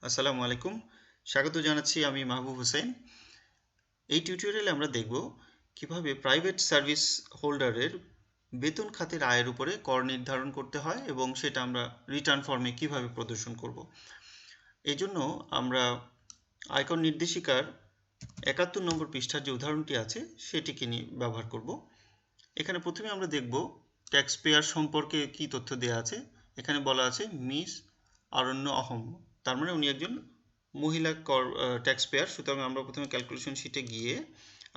আসসালামু আলাইকুম। স্বাগত জানাচ্ছি আমি মাহবুব হোসেন। এই টিউটোরিয়ালে আমরা দেখব কিভাবে প্রাইভেট সার্ভিস হোল্ডারের বেতন খাতের আয়ের উপরে কর নির্ধারণ করতে হয় এবং সেটা আমরা রিটার্ন ফর্মে কিভাবে প্রদর্শন করব। এই জন্য আমরা আয়কর নির্দেশিকার ৭১ নম্বর পৃষ্ঠার যে উদাহরণটি আছে সেটিকে নিয়ে ব্যবহার করব। এখানে প্রথমে আমরা দেখব ট্যাক্স পেয়ার সম্পর্কে কি তথ্য দেওয়া আছে। এখানে বলা আছে মিস আরণ্য অহম, তার মানে উনি একজন মহিলা কর ট্যাক্স পেয়ার। সুতরাং আমরা প্রথমে ক্যালকুলেশন শিটে গিয়ে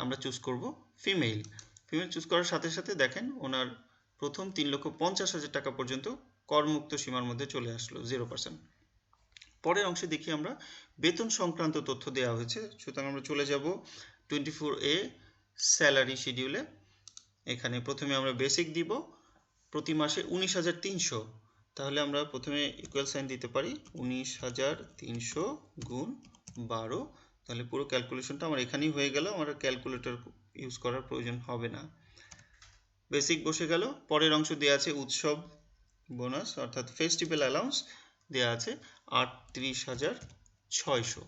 আমরা চুজ করব ফিমেল। ফিমেল চুজ করার সাথে সাথে দেখেন ওনার প্রথম ৩,৫০,০০০ টাকা পর্যন্ত করমুক্ত সীমার মধ্যে চলে আসলো 0%। পরের অংশে দেখি আমরা বেতন সংক্রান্ত তথ্য দেওয়া হয়েছে। সুতরাং আমরা চলে যাব 24A স্যালারি শিডিউলে। এখানে প্রথমে আমরা বেসিক দিব, প্রতি মাসে ১৯,৩০০। তাহলে আমরা প্রথমে ইকুয়াল সাইন দিতে পারি ১৯,৩০০ গুণ ১২। তাহলে পুরো ক্যালকুলেশনটা আমার এখানেই হয়ে গেল, আমার ক্যালকুলেটর ইউজ করার প্রয়োজন হবে না। বেসিক বসে গেল। পরের অংশ দেওয়া আছে উৎসব বোনাস অর্থাৎ ফেস্টিভ্যাল অ্যালাউন্স দেওয়া আছে ৩৮,৬০০।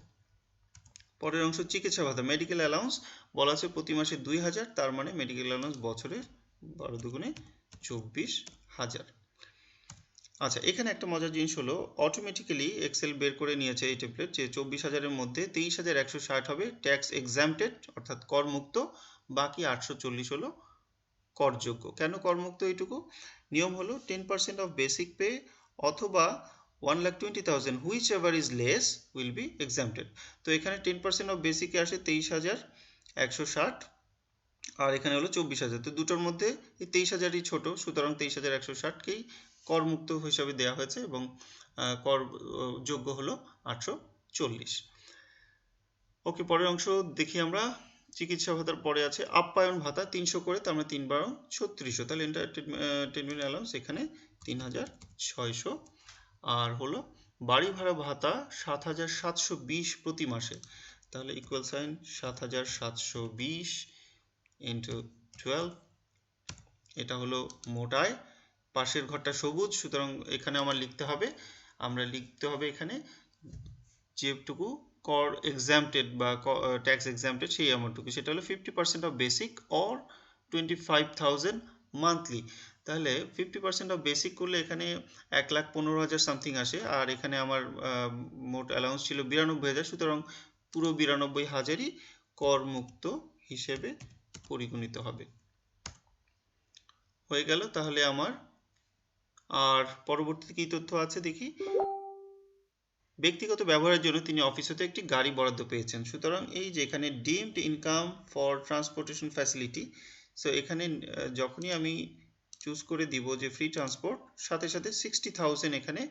পরের অংশ চিকিৎসা ভাতা মেডিকেল অ্যালাউন্স বলা আছে প্রতি মাসে ২,০০০, তার মানে মেডিকেল অ্যালাউন্স বছরে ১২ দুগুণে ২৪,০০০। আচ্ছা, এখানে একটা মজার জিনিস হলো অটোমেটিক্যালি এক্সেল বের করে নিয়েছে এই টেমপ্লেট যে ২৪,০০০-এর মধ্যে ২৩,১৬০ হবে ট্যাক্স এক্সাম্পটেড অর্থাৎ করমুক্ত, বাকি ৮৪০ হলো করযোগ্য। কেন করমুক্ত এইটুকু? নিয়ম হলো 10% অফ বেসিক পে অথবা 1,20,000 which ever is less will be এক্সাম্পটেড। তো এখানে 10% অফ বেসিকে আসে 23,১৬০ আর এখানে হলো 24,০০০। তো দুটোর মধ্যে এই 23,০০০ই ছোট, সুতরাং 23,১৬০কেই করমুক্ত হিসাবে দেওয়া হয়েছে এবং কর যোগ্য হলো ৮৪০। ওকে, পরের অংশ দেখি আমরা। চিকিৎসা ভাতার পরে আছে আপ্যায়ন ভাতা ৩০০ করে, তার মানে ৩ × ৩৬০০, তাহলে এন্টারটেনমেন্ট অ্যালাউন্স এখানে ৩,৬০০। আর হলো বাড়ি ভাড়া ভাতা ৭,৭২০ প্রতি মাসে, তাহলে ইকুয়াল সাইন ৭,৭২০ ইন্টু 12। এটা হলো মোট আয়। পাশের ঘরটা সবুজ, সুতরাং এখানে আমার লিখতে হবে এখানে যেটুকু কর এক্সাম্পটেড বা ট্যাক্স এক্সাম্পটেড সেই অ্যামাউন্টটুকু, সেটা হলো 50% অফ বেসিক অর 25,000 মান্থলি। তাহলে 50% অফ বেসিক করলে এখানে ১,১৫,০০০ সামথিং আসে, আর এখানে আমার মোট অ্যালাউন্স ছিল ৯২,০০০, সুতরাং পুরো ৯২,০০০ই করমুক্ত হিসেবে পরিগণিত হবে। হয়ে গেল তাহলে আমার। আর পরবর্তীতে কী তথ্য আছে দেখি। ব্যক্তিগত ব্যবহারের জন্য তিনি অফিস হতে একটি গাড়ি বরাদ্দ পেয়েছেন। সুতরাং এই যে এখানে deemed income for transportation facility, so এখানে যখনই আমি চুজ করে দিব যে ফ্রি ট্রান্সপোর্ট, সাথে সাথে 60,000 এখানে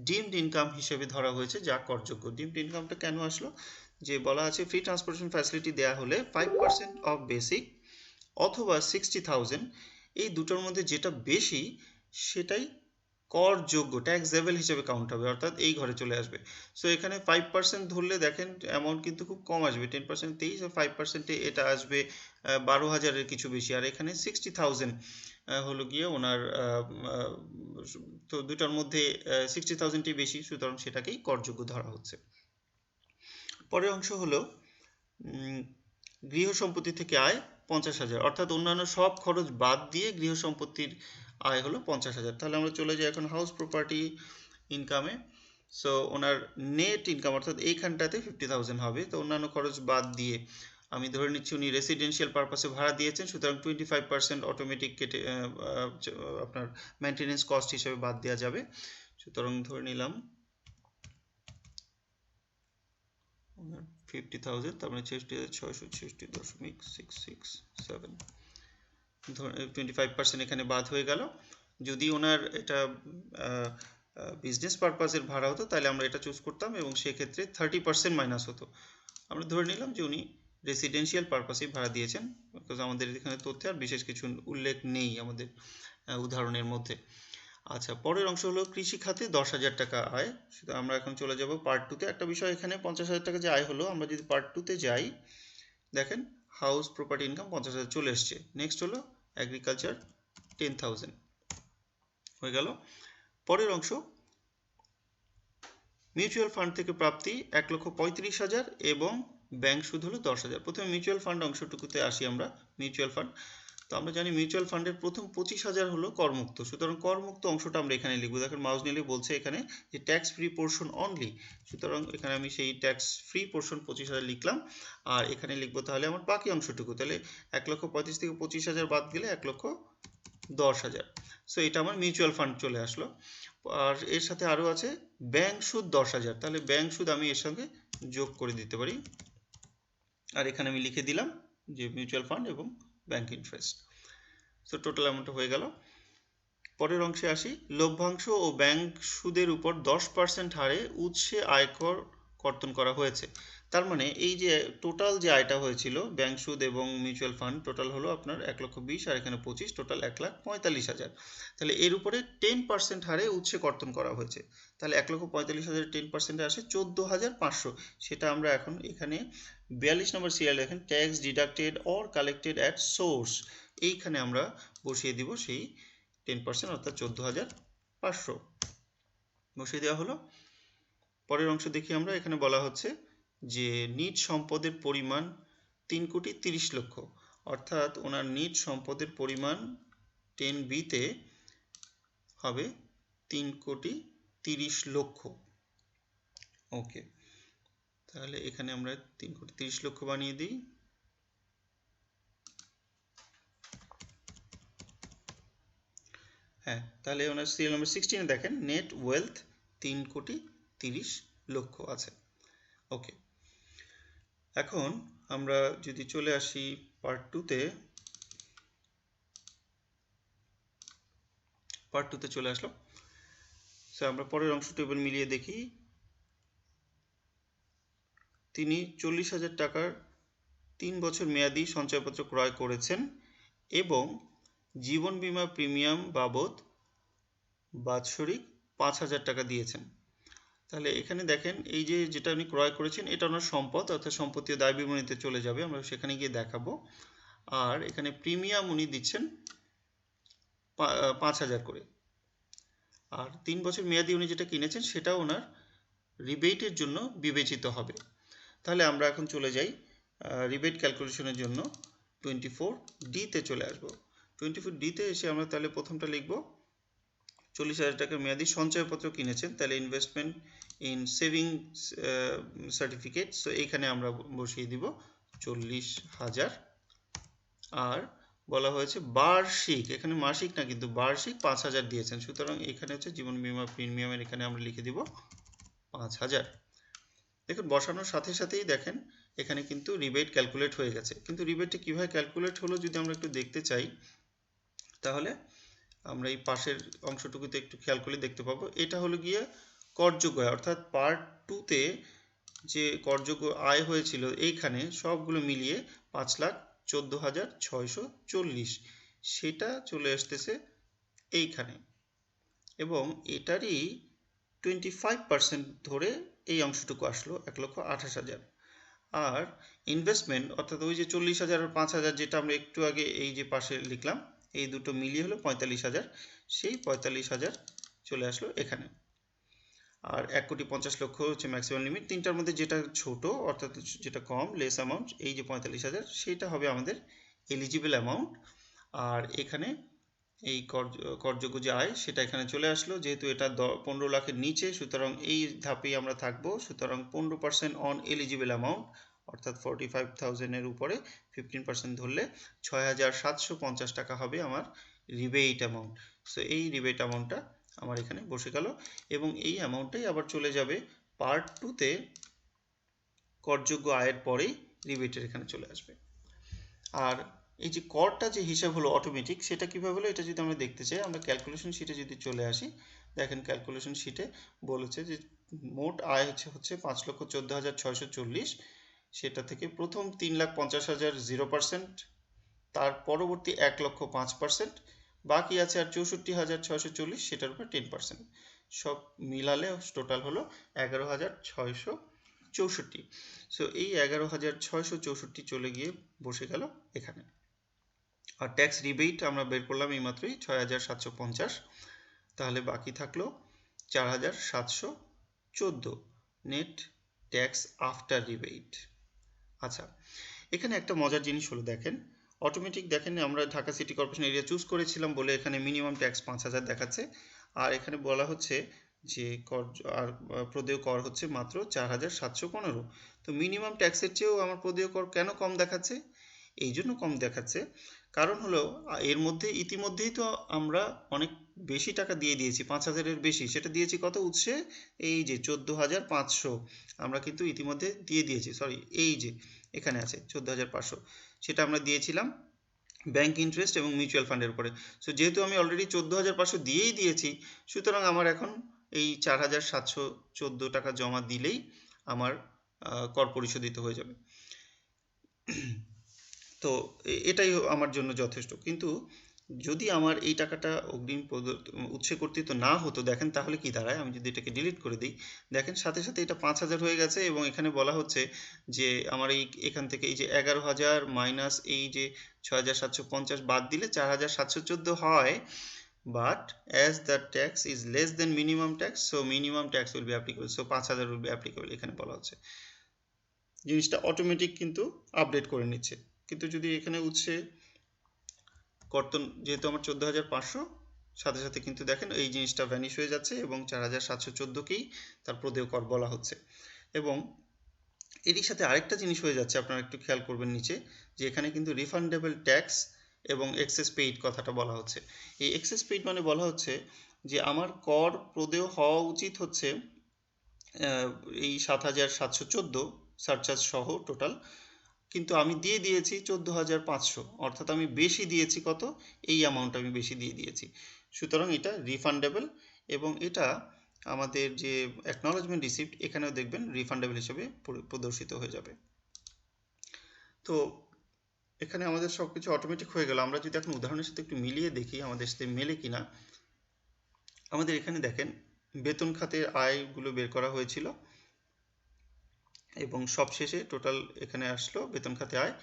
ডিমড ইনকাম হিসেবে ধরা হয়েছে, যা করযোগ্য। ডিমড ইনকামটা কেন আসলো? যে বলা আছে ফ্রি ট্রান্সপোর্টেশন ফ্যাসিলিটি দেওয়া হলে 5% অফ বেসিক অথবা 60,000, এই দুটোর মধ্যে যেটা বেশি সেটাই করযোগ্য ট্যাক্সেবল হিসেবে কাউন্ট হবে, অর্থাৎ এই ঘরে চলে আসবে। সো এখানে 5% ধরলে দেখেন অ্যামাউন্ট কিন্তু খুব কম আসবে, 10% 23, আর 5%-এ এটা আসবে 12,000-এর কিছু বেশি। আর এখানে 60,000 হলো গিয়ে ওনার, তো দুটার মধ্যে 60,000টি বেশি, সুতরাং সেটাকেই করযোগ্য ধরা হচ্ছে। পরের অংশ হলো গৃহ সম্পত্তি থেকে আয় 50,000, অর্থাৎ অন্যান্য সব খরচ বাদ দিয়ে গৃহ সম্পত্তির আয় হলো 50,000। তাহলে আমরা চলে যাই এখন হাউস প্রপার্টি ইনকামে। সো ওনার নেট ইনকাম অর্থাৎ এইখানটাতে 50,000 হবে। তো অন্যান্য খরচ বাদ দিয়ে আমি ধরে নিচ্ছি উনি রেসিডেন্সিয়াল পারপাসে ভাড়া দিয়েছেন, সুতরাং 25% অটোমেটিক কেটে আপনার মেনটেনেন্স কস্ট হিসেবে বাদ দেওয়া যাবে। সুতরাং ধরে নিলাম 50,000, তার মানে 66,660.667, 25% এখানে বাদ হয়ে গেল। যদি ওনার এটা বিজনেস পারপাসের ভাড়া হতো তাহলে আমরা এটা চুজ করতাম এবং সেক্ষেত্রে 30% মাইনাস হতো। আমরা ধরে নিলাম যে উনি রেসিডেন্সিয়াল পারপাসেই ভাড়া দিয়েছেন, বিকজ আমাদের এখানে তথ্যে আর বিশেষ কিছু উল্লেখ নেই আমাদের উদাহরণের মধ্যে। আচ্ছা, পরের অংশ হলো কৃষি খাতে 10,000 টাকা আয়। সুতরাং আমরা এখন চলে যাব পার্ট 2-তে। একটা বিষয়, এখানে 50,000 টাকা যে আয় হলো, আমরা যদি পার্ট 2-তে যাই দেখেন হাউস প্রপার্টি ইনকাম 50,000 চলে এসছে। নেক্সট হলো এগ্রিকালচার 10,000 হয়ে গেল। পরের অংশ মিউচুয়াল ফান্ড থেকে প্রাপ্তি 1,35,000 এবং ব্যাংক সুদ হলো 10,000। প্রথমে মিউচুয়াল ফান্ড অংশটুকুতে আসি আমরা। মিউচুয়াল ফান্ড, তো আমরা জানি মিউচুয়াল ফান্ডের প্রথম 25,000 হলো করমুক্ত, সুতরাং করমুক্ত অংশটা আমরা এখানে লিখবো। দেখেন মাউস নিলে বলছে এখানে যে ট্যাক্স ফ্রি পোর্শন অনলি, সুতরাং এখানে আমি সেই ট্যাক্স ফ্রি পোর্শন 25,000 লিখলাম। আর এখানে লিখবো তাহলে আমার বাকি অংশটুকু, তাহলে 1,35,000 থেকে 25,000 বাদ গেলে 1,10,000। সো এটা আমার মিউচুয়াল ফান্ড চলে আসলো। আর এর সাথে আরও আছে ব্যাংক সুদ 10,000, তাহলে ব্যাংক সুদ আমি এর সঙ্গে যোগ করে দিতে পারি। আর এখানে আমি লিখে দিলাম যে মিউচুয়াল ফান্ড এবং ব্যাংক ইন্টারেস্ট। সো টোটাল অ্যামাউন্টটা হয়ে গেল। পরের অংশে আসি। লভ্যাংশ ও ব্যাংক সুদের উপর 10% হারে উৎসে আয়কর কর্তন করা হয়েছে। তার মানে এই যে টোটাল যে আয়টা হয়েছিল ব্যাংক সুদ এবং মিউচুয়াল ফান্ড, টোটাল হলো আপনার 1,20,000 আর এখানে 25, টোটাল 1,45,000। তাহলে এর উপরে 10% হারে উৎসে কর্তন করা হয়েছে। তাহলে 1,45,000 10% আসে 14,500। সেটা আমরা এখন এখানে 42 নম্বর সিরিয়াল দেখেন tax deducted or collected at source, এইখানে আমরা বসিয়ে দিব সেই 10%, অর্থাৎ 14,500 বসিয়ে দেওয়া হলো। পরের অংশ দেখি আমরা। এখানে বলা হচ্ছে যে নিট সম্পদের পরিমাণ 3,30,00,000, অর্থাৎ ওনার নিট সম্পদের পরিমাণ 10B-তে হবে 3,30,00,000। ওকে, তাহলে এখানে আমরা 3,30,00,000 বানিয়ে দিই। হ্যাঁ, তাহলে ওনার সিরিয়াল নাম্বার 16 দেখেন নেট ওয়েলথ 3,30,00,000 আছে। ওকে, এখন আমরা যদি চলে আসি পার্ট 2-তে, চলে আসলো। সো আমরা পরের অংশটা এবার মিলিয়ে দেখি। তিনি 40,000 টাকার 3 বছর মেয়াদী সঞ্চয়পত্র ক্রয় করেছেন এবং জীবন বীমা প্রিমিয়াম বাবদ বাৎসরিক 5,000 টাকা দিয়েছেন। তাহলে এখানে দেখেন এই যে যেটা উনি ক্রয় করেছেন এটা ওনার সম্পদ, অর্থাৎ সম্পত্তি ও দায় বিবরণীতে চলে যাবে, আমরা সেখানে গিয়ে দেখাবো। আর এখানে প্রিমিয়াম উনি দিচ্ছেন 5,000 করে। আর 3 বছর মেয়াদি উনি যেটা কিনেছেন সেটাও ওনার রিবেটের জন্য বিবেচিত হবে। তাহলে আমরা এখন চলে যাই রিবেট ক্যালকুলেশনের জন্য 24D-তে চলে আসব। 24D-তে এসে আমরা তাহলে প্রথমটা লিখব 40,000 টাকার মেয়াদি সঞ্চয়পত্র কিনেছেন, তাহলে investment in saving certificate. So এইখানে আমরা বসিয়ে দিব 40,000। আর বলা হয়েছে বার্ষিক, এখানে মাসিক না কিন্তু বার্ষিক 5,000 দিয়েছেন, সুতরাং এখানে হচ্ছে জীবন বীমা প্রিমিয়ামের এখানে আমরা লিখে দিব 5,000। দেখুন বসানোর সাথে সাথেই দেখেন এখানে কিন্তু রিবেট ক্যালকুলেট হয়ে গেছে। কিন্তু রিবেটটা কিভাবে ক্যালকুলেট হলো যদি আমরা একটু দেখতে চাই, তাহলে আমরা এই পাশের অংশটুকুতে একটু খেয়াল করে দেখতে পাবো। এটা হলো গিয়ে করযোগ্য আয়, অর্থাৎ পার্ট 2-তে যে করযোগ্য আয় হয়েছিল এইখানে সবগুলো মিলিয়ে 5,14,640, সেটা চলে আসতেছে এইখানে, এবং এটারই 25% ধরে এই অংশটুকু আসলো 1,28,000। আর ইনভেস্টমেন্ট অর্থাৎ ওই যে 40,000 আর 5,000 যেটা আমরা একটু আগে এই যে পাশে লিখলাম, এই দুটো মিলিয়ে হলো 45,000, সেই 45,000 চলে আসলো এখানে। আর 1,50,00,000 হচ্ছে ম্যাক্সিমাম লিমিট। তিনটার মধ্যে যেটা ছোট অর্থাৎ যেটা কম লেস অ্যামাউন্ট, এই যে 45,000, সেইটা হবে আমাদের এলিজিবল অ্যামাউন্ট। আর এখানে এই করযোগ্য যে আয় সেটা এখানে চলে আসলো, যেহেতু এটা 15 লাখের নিচে, সুতরাং এই ধাপেই আমরা থাকবো। সুতরাং 15% অন এলিজিবল অ্যামাউন্ট, অর্থাৎ 45,000 এর উপরে 15% ধরলে 6,750 টাকা হবে আমার রিবেট অ্যামাউন্ট। সো এই রিবেট অ্যামাউন্টটা আমার এখানে বসে গেল, এবং এই অ্যামাউন্টটাই আবার চলে যাবে পার্ট 2-তে করযোগ্য আয়ের পরেই রিবেটের এখানে চলে আসবে। আর এই যে করটা যে হিসাব হলো অটোমেটিক, সেটা কিভাবে হলো এটা যদি আমরা দেখতে চাই, আমরা ক্যালকুলেশন শিটে যদি চলে আসি, দেখেন ক্যালকুলেশন শিটে বলেছে যে মোট আয় হচ্ছে 5,14,640, সেটা থেকে প্রথম 3,50,000 0%, তার পরবর্তী 1,05,000 5%, বাকি আছে আর 64,640, সেটার উপর 10%, সব মিলালে টোটাল হলো 11,664। সো এই 11,664 চলে গিয়ে বসে গেল এখানে। আর ট্যাক্স রিবেট আমরা বের করলাম এই মাত্রই 6,750, তাহলে বাকি থাকলো 4,700 14 নেট ট্যাক্স আফটার রিবেট। আচ্ছা, এখানে একটা মজার জিনিস হলো, দেখেন অটোমেটিক, দেখেন আমরা Dhaka city corporation area choose করেছিলাম বলে এখানে মিনিমাম ট্যাক্স 5000 দেখাচ্ছে, আর এখানে বলা হচ্ছে যে কর আর প্রদেয় কর হচ্ছে মাত্র 4715। তো মিনিমাম ট্যাক্সের চেয়েও আমার প্রদেয় কর কেন কম দেখাচ্ছে? এই জন্য কম দেখাচ্ছে, কারণ হলো এর মধ্যে ইতিমধ্যেই তো আমরা অনেক বেশি টাকা দিয়ে দিয়েছি, 5000-এর বেশি, সেটা দিয়েছি কত উৎসে? এই যে 14500 আমরা কিন্তু ইতিমধ্যে দিয়ে দিয়েছি, সরি এই যে এখানে আছে 14500, সেটা আমরা দিয়েছিলাম ব্যাংক ইন্টারেস্ট এবং মিউচুয়াল ফান্ডের উপরে। সো যেহেতু আমি অলরেডি 14500 দিয়েই দিয়েছি, সুতরাং আমার এখন এই 4714 টাকা জমা দিলেই আমার কর পরিশোধিত হয়ে যাবে। তো এটাই আমার জন্য যথেষ্ট। কিন্তু যদি আমার এই টাকাটা অগ্রিম উৎসে কর্তৃত্ব না হতো, দেখেন তাহলে কি দাঁড়ায়, আমি যদি এটাকে ডিলিট করে দিই, দেখেন সাথে সাথে এটা 5000 হয়ে গেছে, এবং এখানে বলা হচ্ছে যে আমার এখান থেকে এই যে 11000 মাইনাস এই যে 6750 বাদ দিলে 4714 হয়, but as the tax is less than minimum tax, so minimum tax will be applicable, so 5000 will be applicable, এখানে বলা হচ্ছে। জিনিসটা অটোমেটিক কিন্তু আপডেট করে নিচ্ছে। কিন্তু যদি এখানে উৎসে কর্তন, যেহেতু আমার 14500, সাথে সাথে কিন্তু দেখেন এই জিনিসটা ভ্যানিশ হয়ে যাচ্ছে এবং 4714কেই তার প্রদেয় কর বলা হচ্ছে। এবং এরই সাথে আরেকটা জিনিস হয়ে যাচ্ছে, আপনারা একটু খেয়াল করবেন নিচে, যে এখানে কিন্তু রিফান্ডেবল ট্যাক্স এবং এক্সেস পেইড কথাটা বলা হচ্ছে। এই এক্সেস পেইড মানে বলা হচ্ছে যে আমার কর প্রদেয় হওয়া উচিত হচ্ছে এই 7714 সারচার্জ সহ টোটাল, কিন্তু আমি দিয়ে দিয়েছি 14500, অর্থাৎ আমি বেশি দিয়েছি কত, এই অ্যামাউন্ট আমি বেশি দিয়ে দিয়েছি, সুতরাং এটা রিফান্ডেবল। এবং এটা আমাদের যে অ্যাকনলেজমেন্ট রিসিপ্ট, এখানেও দেখবেন রিফান্ডেবল হিসেবে প্রদর্শিত হয়ে যাবে। তো এখানে আমাদের সব কিছু অটোমেটিক হয়ে গেল। আমরা যদি এখন উদাহরণের সাথে একটু মিলিয়ে দেখি আমাদের সাথে মেলে কিনা। আমাদের এখানে দেখেন বেতন খাতের আয়গুলো বের করা হয়েছিল এবং সবশেষে টোটাল এখানে আসলো বেতন খাতে আয়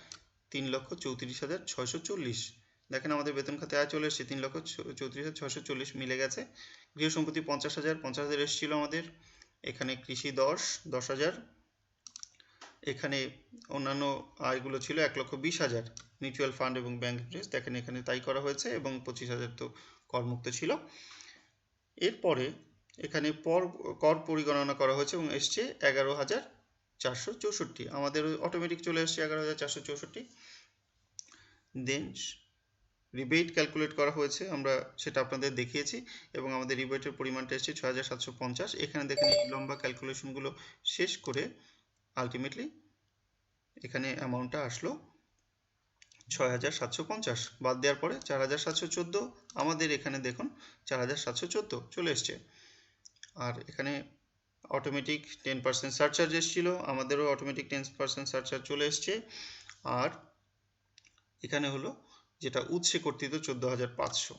3,34,640। দেখেন আমাদের বেতন খাতে আয় চলে এসেছে 3,34,640, মিলে গেছে। গৃহ সম্পত্তি 50,000, 50,000 এসেছিল আমাদের। এখানে কৃষি 10,000, এখানে অন্যান্য আয়গুলো ছিল 1,20,000, মিউচুয়াল ফান্ড এবং ব্যাংক ইন্টারেস্ট, দেখেন এখানে তাই করা হয়েছে, এবং 25,000 তো করমুক্ত ছিল। এরপরে এখানে কর পরিগণনা করা হয়েছে এবং এসছে 11,464, আমাদের অটোমেটিক চলে এসছে 11,464। দেন রিবেট ক্যালকুলেট করা হয়েছে, আমরা সেটা আপনাদের দেখিয়েছি, এবং আমাদের রিবেটের পরিমাণটা এসছে 6,750। এখানে দেখেন এই লম্বা ক্যালকুলেশনগুলো শেষ করে আলটিমেটলি এখানে অ্যামাউন্টটা আসলো 6,750, বাদ দেওয়ার পরে 4,714, আমাদের এখানে দেখুন 4,714 চলে এসছে। আর এখানে অটোমেটিক 10% সারচার্জ এসেছিল, আমাদেরও অটোমেটিক 10% সারচার্জ চলে এসছে। আর এখানে হলো যেটা উৎসে কর্তৃত 14,500,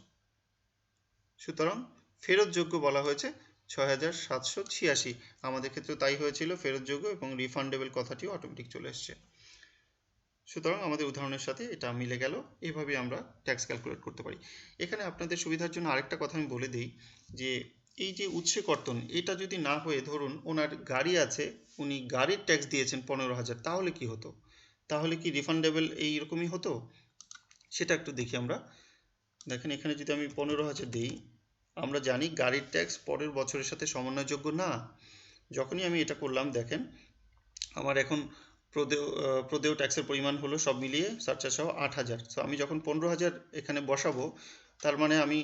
সুতরাং ফেরতযোগ্য বলা হয়েছে 6,786, আমাদের ক্ষেত্রে তাই হয়েছিল, ফেরতযোগ্য এবং রিফান্ডেবল কথাটিও অটোমেটিক চলে এসছে। সুতরাং আমাদের উদাহরণের সাথে এটা মিলে গেল, এইভাবে আমরা ট্যাক্স ক্যালকুলেট করতে পারি। এখানে আপনাদের সুবিধার জন্য আরেকটা কথা আমি বলে দিই, যে এই যে উৎসে কর্তন, এটা যদি না হয়ে ধরুন ওনার গাড়ি আছে, উনি গাড়ির ট্যাক্স দিয়েছেন 15,000, তাহলে কি হতো? তাহলে কি রিফান্ডেবল এইরকমই হতো? সেটা একটু দেখি আমরা। দেখেন এখানে যদি আমি 15,000 দিই, আমরা জানি গাড়ির ট্যাক্স পরের বছরের সাথে সমন্বয়যোগ্য না। যখনই আমি এটা করলাম, দেখেন আমার এখন প্রদেয় ট্যাক্সের পরিমাণ হলো সব মিলিয়ে সারচার্জ সহ 8,000। সো আমি যখন 15,000 এখানে বসাবো, তার মানে আমি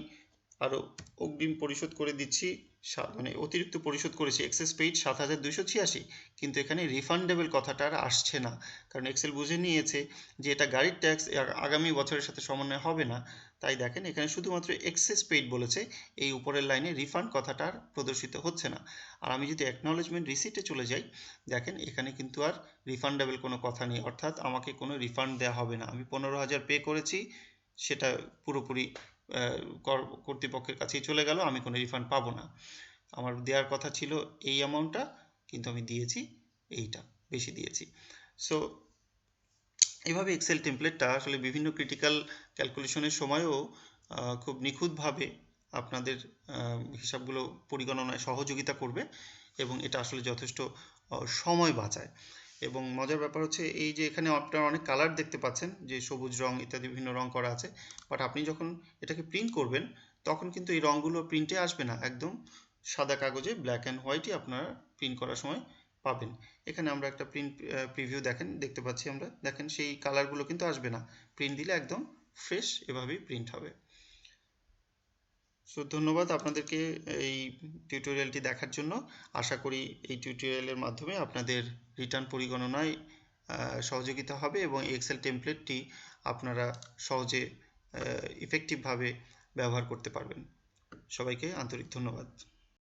আরও অগ্রিম পরিশোধ করে দিচ্ছি, মানে অতিরিক্ত পরিশোধ করেছি এক্সেস পেইড 7,286, কিন্তু এখানে রিফান্ডেবল কথাটা আর আসছে না, কারণ এক্সেল বুঝে নিয়েছে যে এটা গাড়ির ট্যাক্স আগামী বছরের সাথে সমন্বয় হবে না। তাই দেখেন এখানে শুধুমাত্র এক্সেস পেইড বলেছে, এই উপরের লাইনে রিফান্ড কথাটা আর প্রদর্শিত হচ্ছে না। আর আমি যদি অ্যাকনলেজমেন্ট রিসিটে চলে যাই, দেখেন এখানে কিন্তু আর রিফান্ডেবল কোনো কথা নেই, অর্থাৎ আমাকে কোনো রিফান্ড দেওয়া হবে না। আমি 15,000 পে করেছি, সেটা পুরোপুরি কর্তৃপক্ষের কাছেই চলে গেল, আমি কোনো রিফান্ড পাবো না। আমার দেওয়ার কথা ছিল এই অ্যামাউন্টটা, কিন্তু আমি দিয়েছি এইটা, বেশি দিয়েছি। সো এইভাবে এক্সেল টেমপ্লেটটা আসলে বিভিন্ন ক্রিটিক্যাল ক্যালকুলেশনের সময়ও খুব নিখুঁতভাবে আপনাদের হিসাবগুলো পরিগণনায় সহযোগিতা করবে, এবং এটা আসলে যথেষ্ট সময় বাঁচায়। এবং মজার ব্যাপার হচ্ছে এই যে এখানে আপনারা অনেক কালার দেখতে পাচ্ছেন, যে সবুজ রং ইত্যাদি বিভিন্ন রং করা আছে, বাট আপনি যখন এটাকে প্রিন্ট করবেন তখন কিন্তু এই রঙগুলো প্রিন্টে আসবে না, একদম সাদা কাগজে ব্ল্যাক অ্যান্ড হোয়াইটই আপনারা প্রিন্ট করার সময় পাবেন। এখানে আমরা একটা প্রিন্ট প্রিভিউ দেখতে পাচ্ছি, আমরা দেখেন সেই কালারগুলো কিন্তু আসবে না, প্রিন্ট দিলে একদম ফ্রেশ এভাবেই প্রিন্ট হবে। সো ধন্যবাদ আপনাদেরকে এই টিউটোরিয়ালটি দেখার জন্য। আশা করি এই টিউটোরিয়ালের মাধ্যমে আপনাদের রিটার্ন পরিগণনায় সহযোগিতা হবে এবং এক্সেল টেমপ্লেটটি আপনারা সহজে ইফেক্টিভভাবে ব্যবহার করতে পারবেন। সবাইকে আন্তরিক ধন্যবাদ।